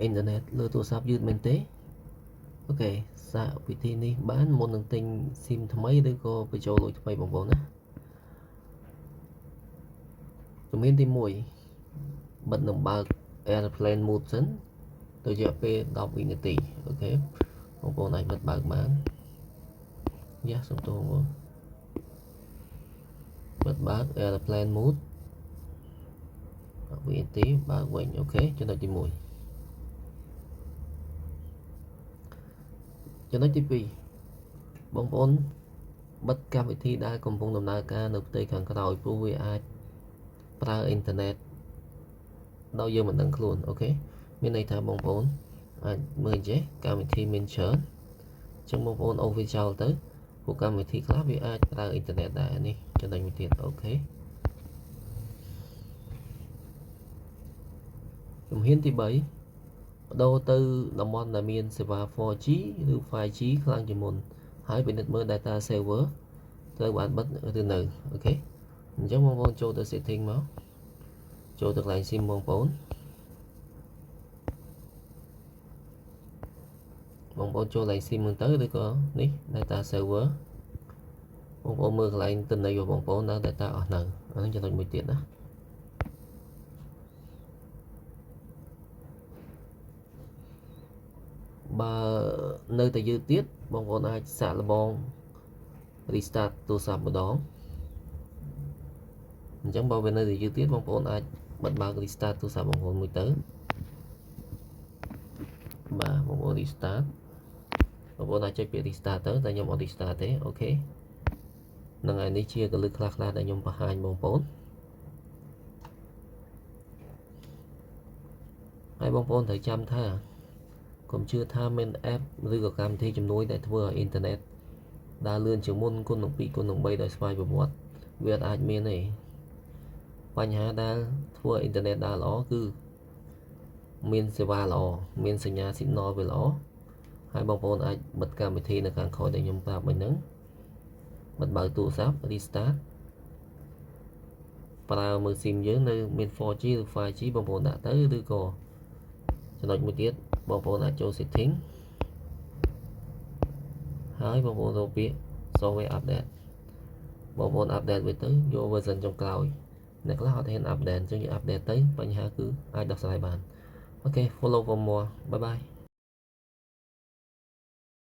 internet លើទូរស័ព្ទយឺតមែនទេអូខេសាកវិធីនេះបានមុននឹងទិញ SIM ថ្មីឬក៏បញ្ចូលលុយថ្មីបងប្អូនណាជំហានទី1បិទនិងបើក airplane mode សិនទៅរយៈពេល10វិនាទីអូខេបងប្អូនអាចបិទបើកបានយ៉ាសុំទោសបងប្អូនបិទបើក airplane mode 10វិនាទីបើកវិញអូខេចំណុចទី1ចំណុចទី2បងប្អូនបិទកម្មវិធីដែលកំពុងដំណើរការនៅផ្ទៃខាងក្រោយព្រោះវាអាចប្រើអ៊ីនធឺណិតដោយយើងមិនដឹងខ្លួនអូខេមានន័យថាបងប្អូនអាចមើលចេះកម្មវិធីមានច្រើនអញ្ចឹងបងប្អូនអូសវាចោលទៅព្រោះកម្មវិធីខ្លះវាអាចប្រើអ៊ីនធឺណិតដែរនេះចំណុចមួយទៀតអូខេជំហានទី3បដូរទៅតំបន់ដែលមានសេវា 4G ឬ 5G ខ្លាំងជាងមុនហើយពិនិត្យមើល data saver ត្រូវបានបិទឬនៅអូខេអញ្ចឹងបងប្អូនចូលទៅ setting មកចូលទៅកន្លែង SIM បងប្អូនចូលកន្លែង SIM ហ្នឹងទៅឬក៏នេះ data saver បងប្អូនមើលកន្លែងទិន្នន័យរបស់បងប្អូននៅ data អស់នៅអានេះចំណុចមួយទៀតណាបើនៅតែយឺតទៀតបងប្អូនអាចសាកល្បង restart ទូរស័ព្ទម្ដងអញ្ចឹងបើវានៅតែយឺតទៀតបងប្អូនអាចបិទបើក restart ទូរស័ព្ទបងប្អូនមួយទៅបាទបងប្អូន restart បងប្អូនអាចចុចពាក្យ restart ទៅតែខ្ញុំអត់ restart ទេអូខេនឹងឯនេះជាកលឹះខ្លះៗដែលខ្ញុំបង្ហាញបងប្អូនហើយបងប្អូនត្រូវចាំថាកុំជឿថាមាន app ឬក៏កម្មវិធីជំនួយដែលធ្វើឲ្យអ៊ីនធឺណិតដើរលឿនជាងមុនគុណនឹង2គុណនឹង3ដោយស្វ័យប្រវត្តិវាអាចមានទេបញ្ហាដែលធ្វើអ៊ីនធឺណិតដើរល្អគឺមានសេវាល្អមានសញ្ញា signal វាល្អហើយបងប្អូនអាចបិទកម្មវិធីនៅខាងក្រោយដែលខ្ញុំប្រាប់មិញហ្នឹងបិទបើកទូរស័ព្ទ restart ប្រើមើល SIM យើងនៅមាន 4G ឬ 5G បងប្អូនដាក់ទៅឬក៏ចំណុចមួយទៀតបងប្អូនអាចចូល setting ហើយបងប្អូនរកពាក្យ software update បងប្អូន update វាទៅយក version ចុងក្រោយអ្នកខ្លះអត់ហ៊ាន update អញ្ចឹងយើង update ទៅបញ្ហាគឺអាចដោះស្រាយបានអូខេ follow for more bye bye